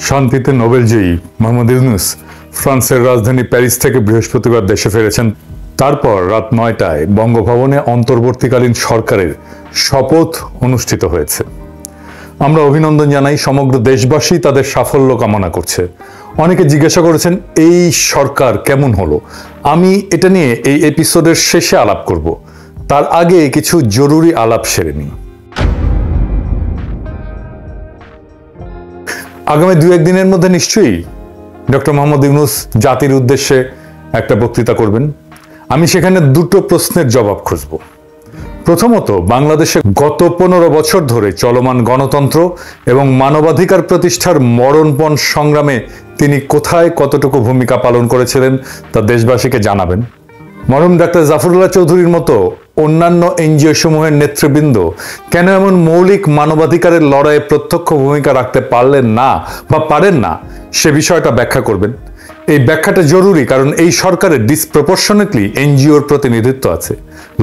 শান্তিতে নোবেলজয়ী মোহাম্মদ ইউনূস ফ্রান্সের রাজধানী প্যারিস থেকে বৃহস্পতিবার দেশে ফিরেছেন। তারপর রাত ৯টায় বঙ্গভবনে অন্তর্বর্তীকালীন সরকারের শপথ অনুষ্ঠিত হয়েছে। আমরা অভিনন্দন জানাই, সমগ্র দেশবাসী তাদের সাফল্য কামনা করছে। অনেকে জিজ্ঞাসা করেছেন এই সরকার কেমন হলো। আমি এটা নিয়ে এই এপিসোডের শেষে আলাপ করব, তার আগে কিছু জরুরি আলাপ সেরে নিই। আগামী ২-১ দিনের মধ্যে নিশ্চয়ই ডক্টর মোহাম্মদ ইউনূস জাতির উদ্দেশ্যে একটা বক্তৃতা করবেন। আমি সেখানে দুটো প্রশ্নের জবাব খুঁজব। প্রথমত, বাংলাদেশে গত ১৫ বছর ধরে চলমান গণতন্ত্র এবং মানবাধিকার প্রতিষ্ঠার মরণপণ সংগ্রামে তিনি কোথায় কতটুকু ভূমিকা পালন করেছিলেন তা দেশবাসীকে জানাবেন। মরহুম ডাক্তার জাফরুল্লাহ চৌধুরীর মতো অন্যান্য এনজিও সমূহের নেতৃবৃন্দ কেন এমন মৌলিক মানবাধিকারের লড়াইয়ে প্রত্যক্ষ ভূমিকা রাখতে পারলেন না বা পারেন না, সে বিষয়টা ব্যাখ্যা করবেন। এই ব্যাখ্যাটা জরুরি, কারণ এই সরকারের ডিসপ্রপোর্শনেটলি এনজিওর প্রতিনিধিত্ব আছে।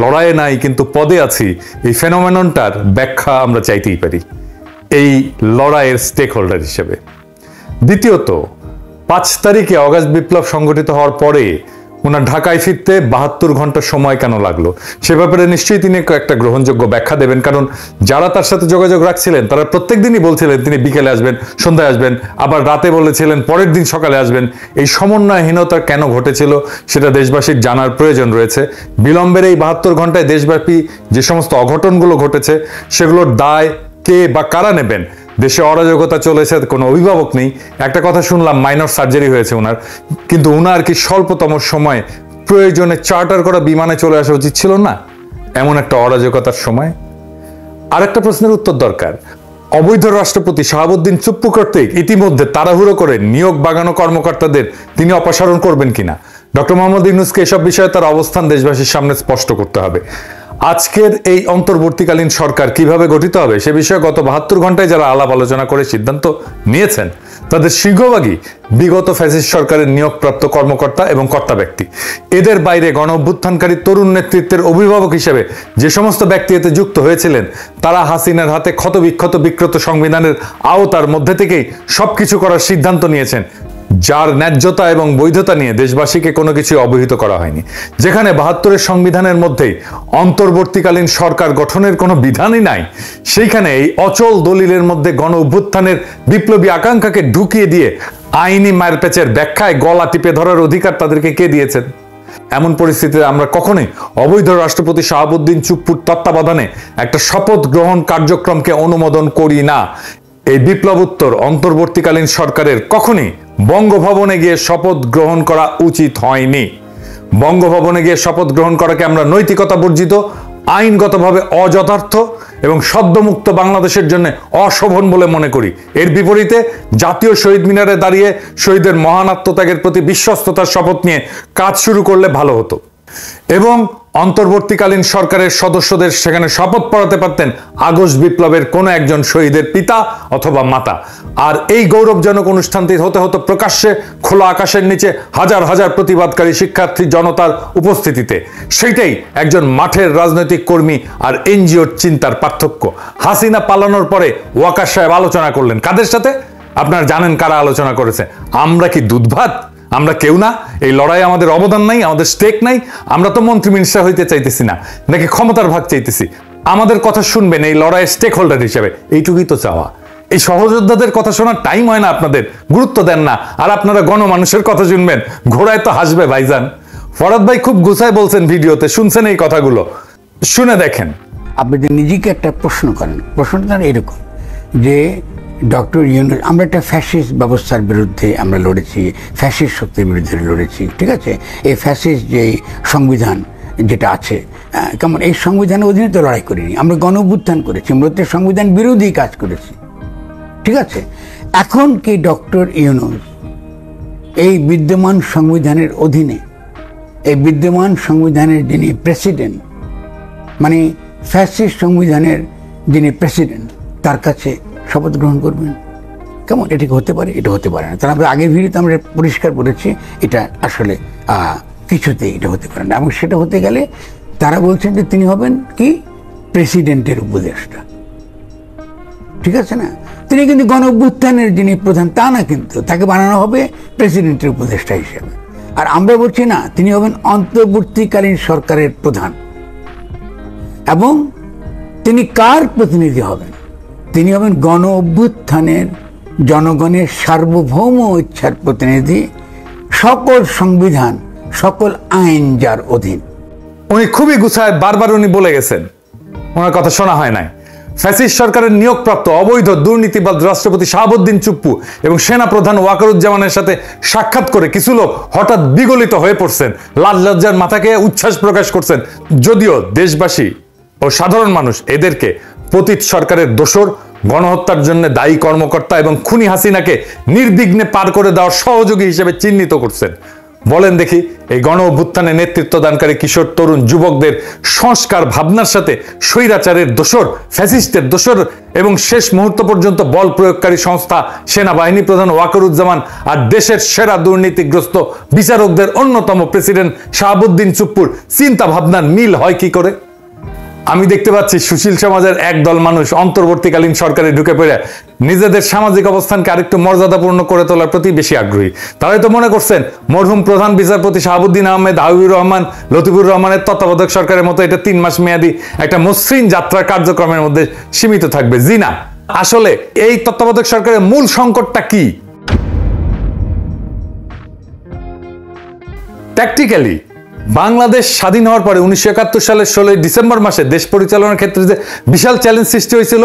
লড়াইয়ে নাই কিন্তু পদে আছি, এই ফেনোমেননটার ব্যাখ্যা আমরা চাইতেই পারি এই লড়াইয়ের স্টেক হোল্ডার হিসেবে। দ্বিতীয়ত, ৫ তারিখে অগাস্ট বিপ্লব সংগঠিত হওয়ার পরে ওনার ঢাকায় ফিরতে ৭২ ঘন্টা সময় কেন লাগলো, সে ব্যাপারে নিশ্চয়ই তিনি একটা গ্রহণযোগ্য ব্যাখ্যা দেবেন। কারণ যারা তার সাথে যোগাযোগ রাখছিলেন তারা প্রত্যেক দিনই বলছিলেন তিনি বিকেলে আসবেন, সন্ধ্যায় আসবেন, আবার রাতে বলেছিলেন পরের দিন সকালে আসবেন। এই সমন্বয়হীনতা কেন ঘটেছিল সেটা দেশবাসীর জানার প্রয়োজন রয়েছে। বিলম্বের এই ৭২ ঘন্টায় দেশব্যাপী যে সমস্ত অঘটনগুলো ঘটেছে সেগুলোর দায় কে বা কারা নেবেন? দেশে অরাজকতা চলেছে, কোনো অভিভাবক নেই। একটা কথা শুনলাম, মাইনর সার্জারি হয়েছে ওনার, কিন্তু ওনার কি স্বল্পতম সময় প্রয়োজনে চার্টার করা বিমানে চলে আসা উচিত ছিল না এমন একটা অরাজকতার সময়? আরেকটা প্রশ্নের উত্তর দরকার। অবৈধ রাষ্ট্রপতি শাহাবুদ্দিন চুপ্পু কর্তৃক ইতিমধ্যে তাড়াহুড়ো করে নিয়োগ বাগানো কর্মকর্তাদের তিনি অপসারণ করবেন কিনা? ডক্টর মোহাম্মদ ইউনূসকে এসব বিষয়ে তার অবস্থান দেশবাসীর সামনে স্পষ্ট করতে হবে। আজকের এই অন্তর্বর্তীকালীন সরকার কিভাবে গঠিত হবে সে বিষয়ে গত ৭২ ঘন্টায় যারা আলাপ আলোচনা করে সিদ্ধান্ত নিয়েছেন তাদের সিংহভাগই বিগত ফ্যাসিস্ট সরকারের নিয়োগপ্রাপ্ত কর্মকর্তা এবং কর্তা ব্যক্তি। এদের বাইরে গণ অভ্যুত্থানকারী তরুণ নেতৃত্বের অভিভাবক হিসেবে যে সমস্ত ব্যক্তি এতে যুক্ত হয়েছিলেন তারা হাসিনার হাতে ক্ষতবিক্ষত বিকৃত সংবিধানের আওতার মধ্যে থেকেই সবকিছু করার সিদ্ধান্ত নিয়েছেন, যার ন্যায্যতা এবং বৈধতা নিয়ে দেশবাসীকে কোনো কিছু অবহিত করা হয়নি। যেখানে ৭২-এর সংবিধানের মধ্যেই অন্তর্বর্তীকালীন সরকার গঠনের কোনো বিধানই নাই, সেইখানে এই অচল দলিলের মধ্যে গণ অভ্যুত্থানের বিপ্লবী আকাঙ্ক্ষাকে ঢুকিয়ে দিয়ে আইনি মারপ্যাচের ব্যাখ্যায় গলা টিপে ধরার অধিকার তাদেরকে কে দিয়েছেন? এমন পরিস্থিতিতে আমরা কখনোই অবৈধ রাষ্ট্রপতি শাহাবুদ্দিন চুপ্পুর তত্ত্বাবধানে একটা শপথ গ্রহণ কার্যক্রমকে অনুমোদন করি না। এই বিপ্লবোত্তর অন্তর্বর্তীকালীন সরকারের কখনই বঙ্গভবনে গিয়ে শপথ গ্রহণ করা উচিত হয়নি। বঙ্গভবনে গিয়ে শপথ গ্রহণ করাকে আমরা নৈতিকতা বর্জিত, আইনগতভাবে অযথার্থ এবং সদ্যমুক্ত বাংলাদেশের জন্য অশোভন বলে মনে করি। এর বিপরীতে জাতীয় শহীদ মিনারে দাঁড়িয়ে শহীদের মহান আত্মত্যাগের প্রতি বিশ্বস্ততার শপথ নিয়ে কাজ শুরু করলে ভালো হতো এবং অন্তর্বর্তীকালীন সরকারের সদস্যদের সেখানে শপথ পড়াতে পারতেন আগস্ট বিপ্লবের কোনো একজন শহীদের পিতা অথবা মাতা। আর এই গৌরবজনক অনুষ্ঠানটি হতে হতো প্রকাশ্যে খোলা আকাশের নিচে হাজার হাজার প্রতিবাদকারী শিক্ষার্থী জনতার উপস্থিতিতে। সেইটাই একজন মাঠের রাজনৈতিক কর্মী আর এনজিওর চিন্তার পার্থক্য। হাসিনা পালানোর পরে ওয়াকার সাহেব আলোচনা করলেন কাদের সাথে? আপনারা জানেন কারা আলোচনা করেছে। আমরা কি দুধ ভাত? আমরা কেউ না? এই লড়াই আমাদের অবদান নাই, আমাদের স্টেক নাই? আমরা তো মন্ত্রী মিনিস্টার হইতে চাইতেছি না, নাকি ক্ষমতার ভাগ চাইতেছি? আমাদের কথা শুনবেন এই লড়াইয়ের স্টেক হোল্ডার হিসেবে, এইটুকুই তো চাওয়া। এই সহযোদ্ধাদের কথা শোনার টাইম হয় না আপনাদের, গুরুত্ব দেন না। আর আপনারা গণমানুষের কথা শুনবেন, ঘোড়ায় তো হাসবে ভাইজান। ফরাদ ভাই খুব গুছায় বলছেন ভিডিওতে, শুনছেন এই কথাগুলো, শুনে দেখেন। আপনি যে নিজেকে একটা প্রশ্ন করেন, প্রশ্নটা এরকম যে ডক্টর ইউনূস, আমরা একটা ফ্যাসিস্ট ব্যবস্থার বিরুদ্ধে আমরা লড়েছি, ফ্যাসিস্ট শক্তির বিরুদ্ধে লড়েছি, ঠিক আছে? এই ফ্যাসিস্ট যে সংবিধান যেটা আছে, কেমন এই সংবিধানের অধীনে তো লড়াই করিনি, আমরা গণ অভ্যুত্থান করেছি, মূলত সংবিধান বিরোধী কাজ করেছি, ঠিক আছে? এখন কি ডক্টর ইউনূস এই বিদ্যমান সংবিধানের অধীনে, এই বিদ্যমান সংবিধানের যিনি প্রেসিডেন্ট, মানে ফ্যাসিস্ট সংবিধানের যিনি প্রেসিডেন্ট, তার কাছে শপথ গ্রহণ করবেন? কেমন? এটা কি হতে পারে? এটা হতে পারে না। তাহলে আমরা আগের ভিডিওতে আমরা পরিষ্কার বলেছি এটা আসলে কিছুতেই এটা হতে পারে না। এবং সেটা হতে গেলে তারা বলছেন যে তিনি হবেন কি প্রেসিডেন্টের উপদেষ্টা, ঠিক আছে না? তিনি তিনি কিন্তু গণ অভ্যুত্থানের যিনি প্রধান তা না, কিন্তু তাকে বানানো হবে প্রেসিডেন্টের উপদেষ্টা হিসেবে। আর আমরা বলছি না, তিনি হবেন অন্তর্বর্তীকালীন সরকারের প্রধান। এবং তিনি কার প্রতিনিধি হবেন? তিনি হবেন গণ অভ্যুত্থানের জনগণের সার্বভৌম ইচ্ছার প্রতিনিধি, সকল সংবিধান সকল আইন যার অধীন। উনি খুবই গুছায় বারবার উনি বলে গেছেন, ওনার কথা শোনা হয় নাই। ফ্যাসিস্ট সরকারের নিয়োগপ্রাপ্ত অবৈধ দুর্নীতিবাদ রাষ্ট্রপতি শাহাবুদ্দিন চুপ্পু এবং সেনাপ্রধান ওয়াকারুজ্জামানের সাথে সাক্ষাৎ করে কিছু লোক হঠাৎ বিগলিত হয়ে পড়ছেন, লাজ লজ্জার মাথাকে উচ্ছ্বাস প্রকাশ করছেন। যদিও দেশবাসী ও সাধারণ মানুষ এদেরকে পতিত সরকারের দোসর, গণহত্যার জন্য দায়ী কর্মকর্তা এবং খুনি হাসিনাকে নির্বিঘ্নে পার করে দেওয়ার সহযোগী হিসেবে চিহ্নিত করছেন। বলেন দেখি, এই গণ অভ্যুত্থানে নেতৃত্ব দানকারী কিশোর তরুণ যুবকদের সংস্কার ভাবনার সাথে স্বৈরাচারের দোসর, ফ্যাসিস্টের দোসর এবং শেষ মুহূর্ত পর্যন্ত বল প্রয়োগকারী সংস্থা সেনাবাহিনী প্রধান ওয়াকারুজ্জামান আর দেশের সেরা দুর্নীতিগ্রস্ত বিচারকদের অন্যতম প্রেসিডেন্ট শাহাবুদ্দিন চুপ্পুর চিন্তা ভাবনার মিল হয় কি করে? আমি দেখতে পাচ্ছি সুশীল সমাজের একদল মানুষ অন্তর্বর্তীকালীন সরকারে ঢুকে পড়ে নিজেদের সামাজিক অবস্থানকে আরেকটু মর্যাদাপূর্ণ করে তোলার প্রতি বেশি আগ্রহী। তারাই তো মনে করছেন মরহুম প্রধান বিচারপতি শাহাবুদ্দিন আহমেদ, হাবিবুর রহমান, লতিফুর রহমানের তত্ত্বাবধায়ক সরকারের মতো এটা 3 মাস মেয়াদী একটা মসৃণ যাত্রার কার্যক্রমের মধ্যে সীমিত থাকবে। জি না, আসলে এই তত্ত্বাবধায়ক সরকারের মূল সংকটটা কি? প্র্যাকটিক্যালি বাংলাদেশ স্বাধীন হওয়ার পরে 1971 সালের 16 ডিসেম্বর মাসে দেশ পরিচালনার ক্ষেত্রে যে বিশাল চ্যালেঞ্জ সৃষ্টি হয়েছিল,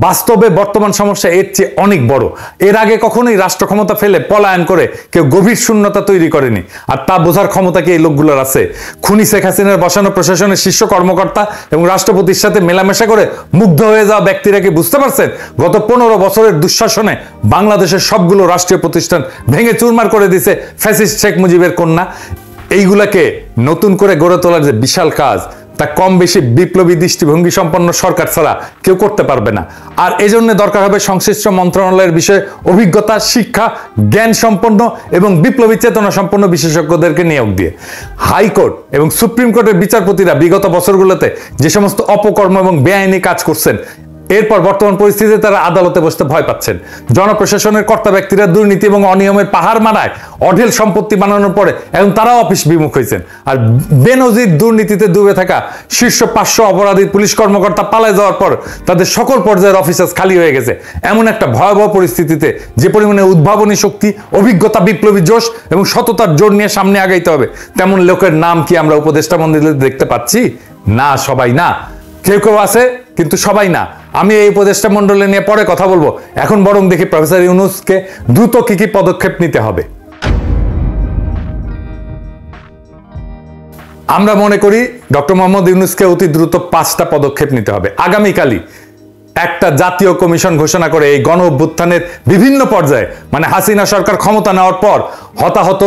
বাস্তবে বর্তমান সমস্যা এর চেয়ে অনেক বড়। এর আগে কখনোই রাষ্ট্র ক্ষমতা ফেলে পলায়ন করে কেউ গভীর শূন্যতা তৈরি করেনি, আর তা বোঝার ক্ষমতা কি এই লোকগুলোর আছে? খুনি শেখ হাসিনার বসানো প্রশাসনের শীর্ষ কর্মকর্তা এবং রাষ্ট্রপতির সাথে মেলামেশা করে মুগ্ধ হয়ে যাওয়া ব্যক্তিরা কি বুঝতে পারছেন গত 15 বছরের দুঃশাসনে বাংলাদেশের সবগুলো রাষ্ট্রীয় প্রতিষ্ঠান ভেঙে চুরমার করে দিয়েছে ফ্যাসিস্ট শেখ মুজিবের কন্যা? এইগুলাকে নতুন করে গড়ে তোলার যে বিশাল কাজ, তা কম বেশি বিপ্লবী দৃষ্টিভঙ্গি সম্পন্ন সরকার ছাড়া কেউ করতে পারবে না। আর এজন্য দরকার হবে সংশ্লিষ্ট মন্ত্রণালয়ের বিষয়ে অভিজ্ঞতা, শিক্ষা, জ্ঞান সম্পন্ন এবং বিপ্লবী চেতনা সম্পন্ন বিশেষজ্ঞদেরকে নিয়োগ দিয়ে। হাইকোর্ট এবং সুপ্রিম কোর্টের বিচারপতিরা বিগত বছরগুলোতে যে সমস্ত অপকর্ম এবং বেআইনি কাজ করছেন, এরপর বর্তমান পরিস্থিতিতে তারা আদালতে বসতে ভয় পাচ্ছেন। জনপ্রশাসনের কর্তা ব্যক্তিরা দুর্নীতি এবং অনিয়মের পাহাড় মানায় অঢেল সম্পত্তি বানানোর পরে এখন তারাও অফিস বিমুখ হয়েছেন। আর বেনজির দুর্নীতিতে ডুবে থাকা শীর্ষ 500 অপরাধী পুলিশ কর্মকর্তা পালায় যাওয়ার পর তাদের সকল পর্যায়ের অফিসার্স খালি হয়ে গেছে। এমন একটা ভয়াবহ পরিস্থিতিতে যে পরিমাণে উদ্ভাবনী শক্তি, অভিজ্ঞতা, বিপ্লবী জোশ এবং সততার জোর নিয়ে সামনে আগাইতে হবে, তেমন লোকের নাম কি আমরা উপদেষ্টা মন্ডলীতে দেখতে পাচ্ছি? না, সবাই না। কেউ কেউ আছে, কিন্তু সবাই না। আমি এই উপদেষ্টা মন্ডলী নিয়ে পরে কথা বলবো। এখন বরং দেখি প্রফেসর ইউনূসকে দ্রুত কি কি পদক্ষেপ নিতে হবে। আমরা মনে করি ডক্টর মোহাম্মদ ইউনূসকে অতি দ্রুত 5টা পদক্ষেপ নিতে হবে। আগামীকালই একটা জাতীয় কমিশন ঘোষণা করে এই গণ অভ্যুত্থানের বিভিন্ন পর্যায়ে, মানে হাসিনা সরকার ক্ষমতা নেওয়ার পর হতাহত,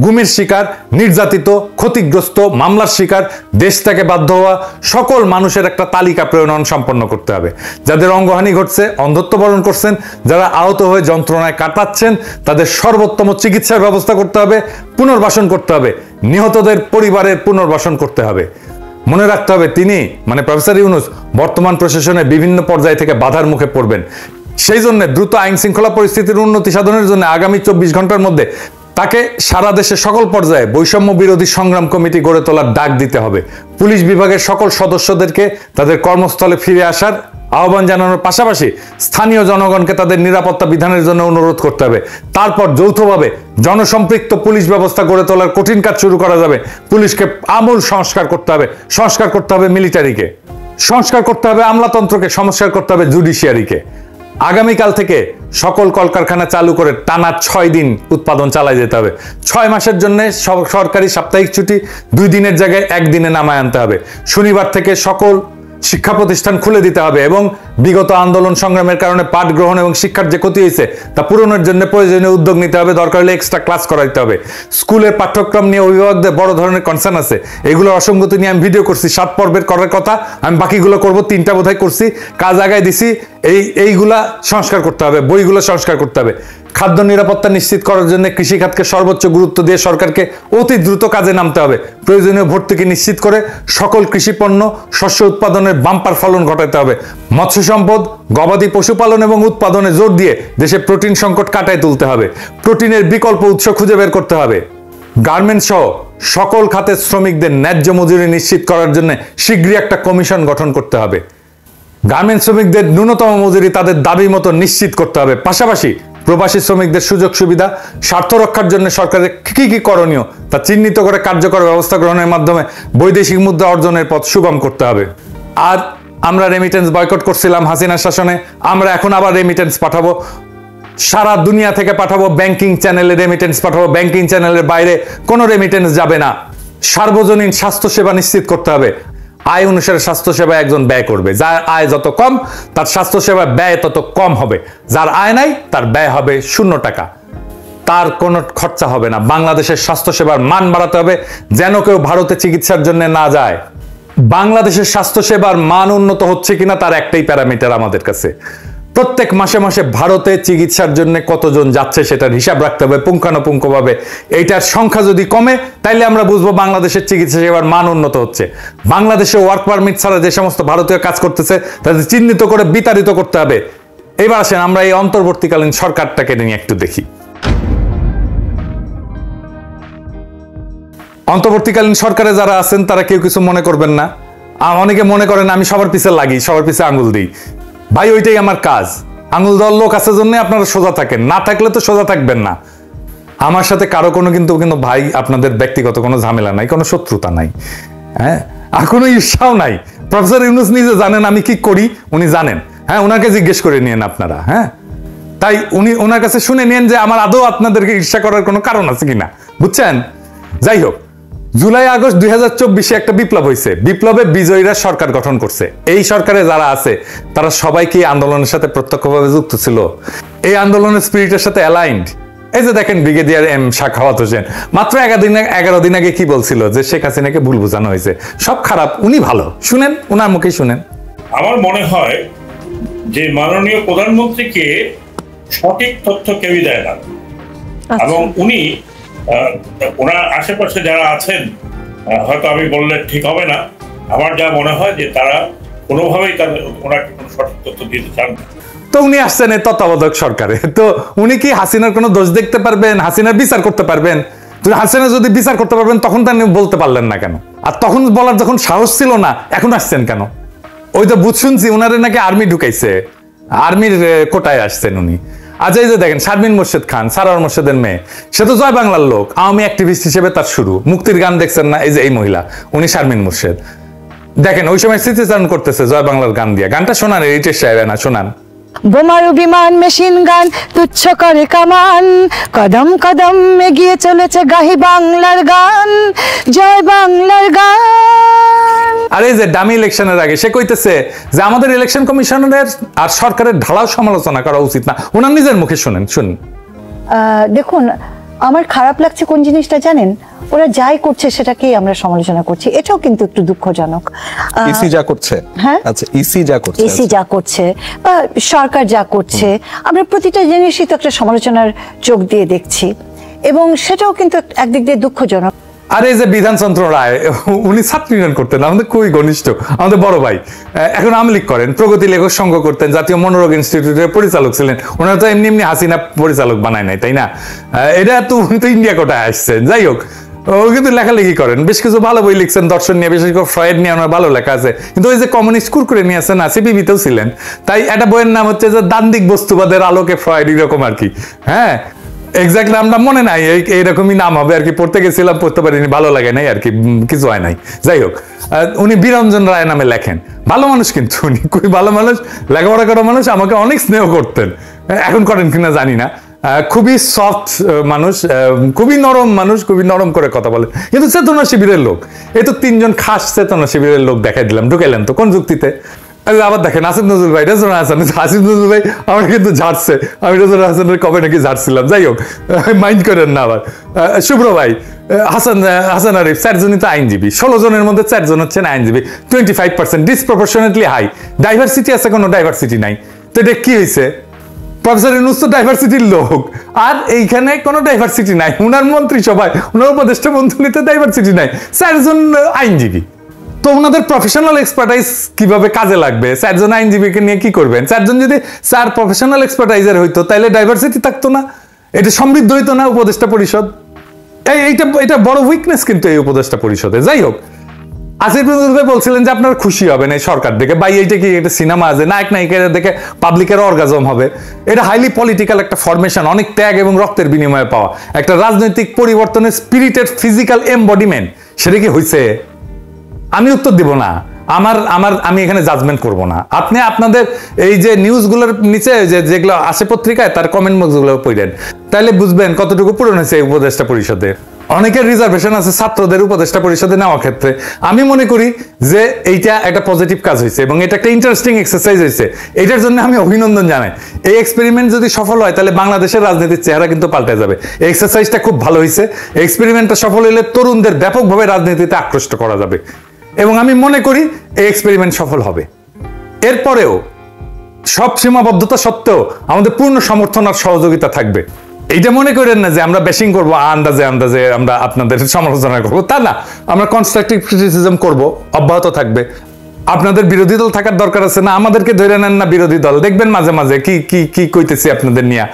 গুমের শিকার, নির্যাতিত, ক্ষতিগ্রস্ত, মামলার শিকার, দেশ থেকে বাধ্য হওয়া সকল মানুষের একটা তালিকা প্রণয়ন সম্পন্ন করতে হবে। যাদের অঙ্গহানি ঘটছে, অন্ধত্ব বরণ করছেন, যারা আহত হয়ে যন্ত্রণায় কাটাচ্ছেন, তাদের সর্বোত্তম চিকিৎসার ব্যবস্থা করতে হবে, পুনর্বাসন করতে হবে, নিহতদের পরিবারের পুনর্বাসন করতে হবে। মনে রাখতে হবে তিনি, মানে প্রফেসর ইউনূস, বর্তমান প্রশাসনের বিভিন্ন পর্যায় থেকে বাধার মুখে পড়বেন। সেই জন্য দ্রুত আইন শৃঙ্খলা পরিস্থিতির উন্নতি সাধনের জন্য আগামী 24 ঘন্টার মধ্যে তাকে সারা দেশের সকল পর্যায়ে বৈষম্য বিরোধী সংগ্রাম কমিটি গড়ে তোলার ডাক দিতে হবে। পুলিশ বিভাগের সকল সদস্যদেরকে তাদের কর্মস্থলে ফিরে আসার আহ্বান জানানোর পাশাপাশি স্থানীয় জনগণকে তাদের নিরাপত্তা বিধানের জন্য অনুরোধ করতে হবে। তারপর যৌথভাবে জনসম্পৃক্ত পুলিশ ব্যবস্থা গড়ে তোলার কঠিন কাজ শুরু করা যাবে। পুলিশকে আমূল সংস্কার করতে হবে, সংস্কার করতে হবে মিলিটারিকে, সংস্কার করতে হবে আমলাতন্ত্রকে, সংস্কার করতে হবে জুডিশিয়ারিকে। আগামীকাল থেকে সকল কলকারখানা চালু করে টানা 6 দিন উৎপাদন চালায় যেতে হবে। 6 মাসের জন্য সরকারি সাপ্তাহিক ছুটি 2 দিনের জায়গায় 1 দিনে নামায় আনতে হবে। শনিবার থেকে সকল শিক্ষা প্রতিষ্ঠান খুলে দিতে হবে এবং বিগত আন্দোলন সংগ্রামের কারণে পাঠ গ্রহণ এবং শিক্ষার যে ক্ষতি হয়েছে তা পূরণের জন্য প্রয়োজনীয় উদ্যোগ নিতে হবে। দরকার হলে এক্সট্রা ক্লাস করাইতে হবে। স্কুলের পাঠ্যক্রম নিয়ে অভিভাবকদের বড় ধরনের কনসার্ন আছে। এগুলো অসঙ্গতি নিয়ে আমি ভিডিও করছি, 7 পর্বের করার কথা, আমি বাকিগুলো করব, 3টা বোধহয় করছি, কাজ আগায় দিছি। এইগুলা সংস্কার করতে হবে, বইগুলো সংস্কার করতে হবে। খাদ্য নিরাপত্তা নিশ্চিত করার জন্য কৃষিখাতকে সর্বোচ্চ গুরুত্ব দিয়ে সরকারকে অতি দ্রুত কাজে নামতে হবে। প্রয়োজনীয় ভর্তুকি নিশ্চিত করে সকল কৃষিপণ্য শস্য উৎপাদনের বাম্পার ফলন ঘটাতে হবে। মৎস্য সম্পদ, গবাদি পশুপালন এবং উৎপাদনে জোর দিয়ে দেশে প্রোটিন সংকট কাটায় তুলতে হবে। প্রোটিনের বিকল্প উৎস খুঁজে বের করতে হবে। গার্মেন্টস সহ সকল খাতের শ্রমিকদের ন্যায্য মজুরি নিশ্চিত করার জন্য শীঘ্রই একটা কমিশন গঠন করতে হবে। গার্মেন্টস শ্রমিকদের ন্যূনতম মজুরি তাদের দাবি মতো নিশ্চিত করতে হবে। পাশাপাশি প্রবাসী শ্রমিকদের সুযোগ সুবিধা স্বার্থ রক্ষার জন্য সরকারের কি কি করণীয় তা চিহ্নিত করে কার্যকর ব্যবস্থা গ্রহণের মাধ্যমে বৈদেশিক মুদ্রা অর্জনের পথ সুগম করতে হবে। আর আমরা রেমিটেন্স বয়কট করছিলাম হাসিনার শাসনে, আমরা এখন আবার রেমিটেন্স পাঠাবো, সারা দুনিয়া থেকে পাঠাবো। ব্যাংকিং চ্যানেলে রেমিটেন্স পাঠাবো, ব্যাংকিং চ্যানেলের বাইরে কোনো রেমিটেন্স যাবে না। সার্বজনীন স্বাস্থ্যসেবা নিশ্চিত করতে হবে। আয় অনুসারে স্বাস্থ্যসেবা একজন ব্যয় করবে, যার আয় যত কম তার স্বাস্থ্যসেবা ব্যয় তত কম হবে। যার আয় নাই তার ব্যয় হবে 0 টাকা, তার কোনো খরচা হবে না। বাংলাদেশের স্বাস্থ্যসেবার মান বাড়াতে হবে যেন কেউ ভারতে চিকিৎসার জন্য না যায়। বাংলাদেশের স্বাস্থ্যসেবার মান উন্নত হচ্ছে কিনা তার একটাই প্যারামিটার আমাদের কাছে। প্রত্যেক মাসে মাসে ভারতে চিকিৎসার জন্য কতজন যাচ্ছে সেটার হিসাব রাখতে হবে পুঙ্খানুপুঙ্খভাবে। এইটার সংখ্যা যদি কমে তাইলে আমরা বুঝবো বাংলাদেশের চিকিৎসা সেবার মান উন্নত হচ্ছে। বাংলাদেশে ওয়ার্ক পারমিট ছাড়া যে সমস্ত ভারতীয় কাজ করতেছে তাদের চিহ্নিত করে বিতাড়িত করতে হবে। এবার আসেন আমরা এই অন্তর্বর্তীকালীন সরকারটাকে নিয়ে একটু দেখি। অন্তর্বর্তীকালীন সরকারে যারা আছেন তারা কেউ কিছু মনে করবেন না। অনেকে মনে করেন আমি সবার পিছে লাগি, সবার পিছে আঙুল দিই। ভাই ওইটাই আমার কাজ। আঙুল দেওয়ার লোক আছে জন্য আপনারা সোজা থাকেন, না থাকলে তো সোজা থাকবেন না। আমার সাথে কারো কোনো কিন্তু ভাই আপনাদের ব্যক্তিগত কোনো ঝামেলা নাই, কোনো শত্রুতা নাই, হ্যাঁ, আর কোনো ঈর্ষাও নাই। প্রফেসর ইউনূস নিজে জানেন আমি কি করি, উনি জানেন। হ্যাঁ, ওনাকে জিজ্ঞেস করে নিয়েন আপনারা। হ্যাঁ, তাই ওনার কাছে শুনে নিন যে আমার আদৌ আপনাদেরকে ঈর্ষা করার কোনো কারণ আছে কিনা, বুঝছেন? যাই হোক, জুলাই আগস্ট 2024 একটা বিপ্লব হয়েছে। বিপ্লবে বিজয়ীরা সরকার গঠন করছে। এই সরকারে যারা আছে তারা সবাই কি আন্দোলনের সাথে প্রত্যক্ষভাবে যুক্ত ছিল? এই আন্দোলনের স্পিরিটের সাথে অ্যালাইন্ড? এই যে দেখেন ব্রিগেডিয়ার এম সাখাওয়াত হোসেন মাত্র 11 দিন আগে কি বলছিল যে শেখ হাসিনাকে ভুল বোঝানো হয়েছে, সব খারাপ, উনি ভালো। শুনেন, ওনার মুখে শুনেন। আমার মনে হয় যে মাননীয় প্রধানমন্ত্রীকে সঠিক তথ্য কেউই দেয় না, এবং উনি ওনার আশেপাশে যারা আছেন, হয়তো আমি বললে ঠিক হবে না, আমার যা মনে হয় যে তারা কোনোভাবেই ওনাকে কোনো সঠিক তথ্য দিতে চান না। তো উনি আসছেন এই তত্ত্বাবধায়ক সরকারে, তো উনি কি হাসিনার কোনো দোষ দেখতে পারবেন? হাসিনার বিচার করতে পারবেন? হাসিনা যদি বিচার করতে পারবেন তখন তো বলতে পারলেন না কেন? আর তখন বলার যখন সাহস ছিল না, এখন আসছেন কেন? ওই তো বুঝ শুনছি উনারে নাকি আর্মি ঢুকাইছে, আর্মির কোটায় আসছেন উনি। আচ্ছা, এই যে দেখেন শারমিন মোর্শেদ খান, সারার মোর্শেদের মেয়ে, সে তো জয় বাংলার লোক, আওয়ামী অ্যাক্টিভিস্ট হিসেবে তার শুরু। মুক্তির গান দেখছেন না? এই যে এই মহিলা, উনি শারমিন মোর্শেদ। দেখেন ওই সময় স্মৃতিচারণ করতেছে জয় বাংলার গান দিয়ে। গানটা শোনান, রিটেশ সাহেব না শোনান। বোমারু বিমান মেশিন গান তুচ্ছ করে কামান, কদম কদম এগিয়ে চলেছে গাহি বাংলার গান, জয় বাংলার গান। আরে যে ডামি ইলেকশনের আগে সে কইতেছে যে আমাদের ইলেকশন কমিশনের আর সরকারের ঢালাও সমালোচনা করা উচিত না। ওনার নিজের মুখে শুনেন, শুনুন। দেখুন, আমার খারাপ লাগছে কোন জিনিসটা জানেন? ওরা যাই করছে সেটাকেই আমরা সমালোচনা করছি, এটাও কিন্তু একটু দুঃখজনক। ইসি যা করছে, হ্যাঁ, আচ্ছা ইসি যা করছে, ইসি যা করছে বা সরকার যা করছে, আমরা প্রতিটা জিনিসই তো একটা সমালোচনার চোখ দিয়ে দেখছি, এবং সেটাও কিন্তু একদিক দিয়ে দুঃখজনক। আরে যে বিধানচন্দ্র রায়, উনি ছাত্র ইউনিয়ন করতেন, আমাদের খুবই ঘনিষ্ঠ, আমাদের বড় ভাই। এখন আওয়ামী লীগ করেন, প্রগতি লেখক সংঘ করতেন, জাতীয় মনোরোগ ইনস্টিটিউটের পরিচালক ছিলেন। ওনারা তো এমনি এমনি হাসিনা পরিচালক বানায় নাই, তাই না? এটা তো উনি তো ইন্ডিয়া কোটায় আসছেন। যাই হোক, ও কিন্তু লেখালেখি করেন, বেশ কিছু ভালো বই লিখছেন দর্শন নিয়ে, বিশেষ করে ফ্রয়েড নিয়ে ওনার ভালো লেখা আছে। কিন্তু ওই যে কমিউনিস্ট কুরকুরে নিয়ে আসেন, সিপিবিতেও ছিলেন। তাই একটা বইয়ের নাম হচ্ছে যে দান্দিক বস্তুবাদের আলোকে ফ্রয়েড, এরকম আর কি। হ্যাঁ, এক্স্যাক্ট নামটা মনে নাই, এইরকমই নাম হবে আর কি। পড়তে গেছিলাম, পড়তে পারিনি, ভালো লাগে নাই আর কি, কিছু হয় নাই। যাই হোক, উনি বীরঞ্জন রায় নামে লেখেন, ভালো মানুষ, কিন্তু উনি খুবই ভালো মানুষ, লেখাপড়া করা মানুষ, আমাকে অনেক স্নেহ করতেন। এখন করেন কিনা জানি না। খুবই সফট মানুষ, খুবই নরম মানুষ, খুবই নরম করে কথা বলে, কিন্তু চেতনা শিবিরের লোক। এই তো 3জন খাস চেতনা শিবিরের লোক দেখাই দিলাম, ঢুকাইলেন তো কোন যুক্তিতে? আবার দেখেন আসিফ নজরুল ভাই, রেজওয়ান হাসান, আসিফ নজরুল ভাই আমার কিন্তু ঝাড়ছে, আমি রেজওয়ান হাসানের কবে নাকি ঝাড়ছিলাম। যাই হোক, মাইন্ড করেন না আবার। শুভ্র ভাই, হাসান আরিফ, 4 জনই তো আইনজীবী, 16 জনের মধ্যে 4 জন হচ্ছেন আইনজীবী, 25% ডিসপ্রপোর্শনেটলি হাই। ডাইভার্সিটি আছে? কোনো ডাইভার্সিটি নাই। তো এটা কি হয়েছে? প্রফেসর ইউনূস তো ডাইভার্সিটির লোক, আর এইখানে কোনো ডাইভার্সিটি নাই। উনার মন্ত্রিসভায়, উনার উপদেষ্টা মন্ত্রীতে ডাইভার্সিটি নাই, 4 জন আইনজীবী। তো ওনাদের প্রফেশনাল এক্সপার্টাইজ কিভাবে কাজে লাগবে? 4 জন আইনজীবীকে নিয়ে কি করবেন? 4 জন যদি 4 প্রফেশনাল এক্সপার্টাইজার হইতো তাহলে ডাইভার্সিটি থাকতো না, এটা সমৃদ্ধ হইতো না উপদেষ্টা পরিষদ। এইটা বড় উইকনেস কিন্তু এই উপদেষ্টা পরিষদে। যাই হোক, আসিফ নজরুল ভাই বলছিলেন যে আপনারা খুশি হবেন এই সরকার দেখে। ভাই, এইটা কি একটা সিনেমা আছে? নায়ক নায়িকারা দেখে পাবলিকের অর্গাজম হবে? এটা হাইলি পলিটিক্যাল একটা ফরমেশন, অনেক ত্যাগ এবং রক্তের বিনিময়ে পাওয়া একটা রাজনৈতিক পরিবর্তনের স্পিরিটেড ফিজিক্যাল এমবডিমেন্ট। সেটা কি হয়েছে? আমি উত্তর দিব না, আমি এখানে জাজমেন্ট করব না। আপনি আপনাদের এই যে নিউজগুলোর নিচে যেগুলো আসে পত্রিকায় তার কমেন্ট বক্সগুলো পড়েন, তাহলে বুঝবেন কতটুকু পূরণ হয়েছে এই উপদেষ্টা পরিষদে। অনেকের রিজার্ভেশন আছে ছাত্রদের উপদেষ্টা পরিষদে নেওয়ার ক্ষেত্রে। আমি মনে করি যে এইটা একটা পজিটিভ কাজ হয়েছে এবং এটা একটা ইন্টারেস্টিং এক্সারসাইজ হয়েছে। এটার জন্য আমি অভিনন্দন জানাই। এই এক্সপেরিমেন্ট যদি সফল হয় তাহলে বাংলাদেশের রাজনীতির চেহারা কিন্তু পাল্টে যাবে। এই এক্সারসাইজটা খুব ভালো হয়েছে। এক্সপেরিমেন্টটা সফল হলে তরুণদের ব্যাপকভাবে রাজনীতিতে আকৃষ্ট করা যাবে এবং আমি মনে করি এই এক্সপেরিমেন্ট সফল হবে। এরপরেও সব সীমাবদ্ধতা সত্ত্বেও আমাদের পূর্ণ সমর্থন আর সহযোগিতা থাকবে। এইটা মনে করেন না যে আমরা ব্যাশিং করবো, আন্দাজে আমরা আপনাদের সমালোচনা করবো, তা না। আমরা কনস্ট্রাকটিভ ক্রিটিসিজম করব, অব্যাহত থাকবে। আপনাদের বিরোধী দল থাকার দরকার আছে না, আমাদেরকে ধরে নেন না বিরোধী দল, দেখবেন মাঝে মাঝে কি কইতেছি আপনাদের নিয়ে।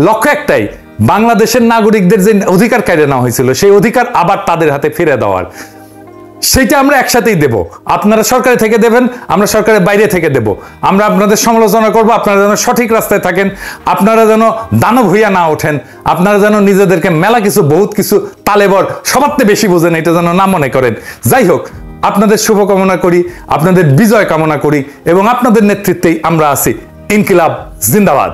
লক্ষ্য একটাই, বাংলাদেশের নাগরিকদের যে অধিকার কেড়ে নেওয়া হয়েছিল সেই অধিকার আবার তাদের হাতে ফিরে দেওয়ার, সেইটা আমরা একসাথেই দেব। আপনারা সরকারে থেকে দেবেন, আমরা সরকারের বাইরে থেকে দেব। আমরা আপনাদের সমালোচনা করব, আপনারা যেন সঠিক রাস্তায় থাকেন, আপনারা যেন দানব হইয়া না ওঠেন, আপনারা যেন নিজেদেরকে মেলা কিছু বহুত কিছু তালেবর সবার চেয়ে বেশি বোঝেন, এটা যেন না মনে করেন। যাই হোক, আপনাদের শুভকামনা করি, আপনাদের বিজয় কামনা করি এবং আপনাদের নেতৃত্বেই আমরা আছি। ইনকিলাব জিন্দাবাদ।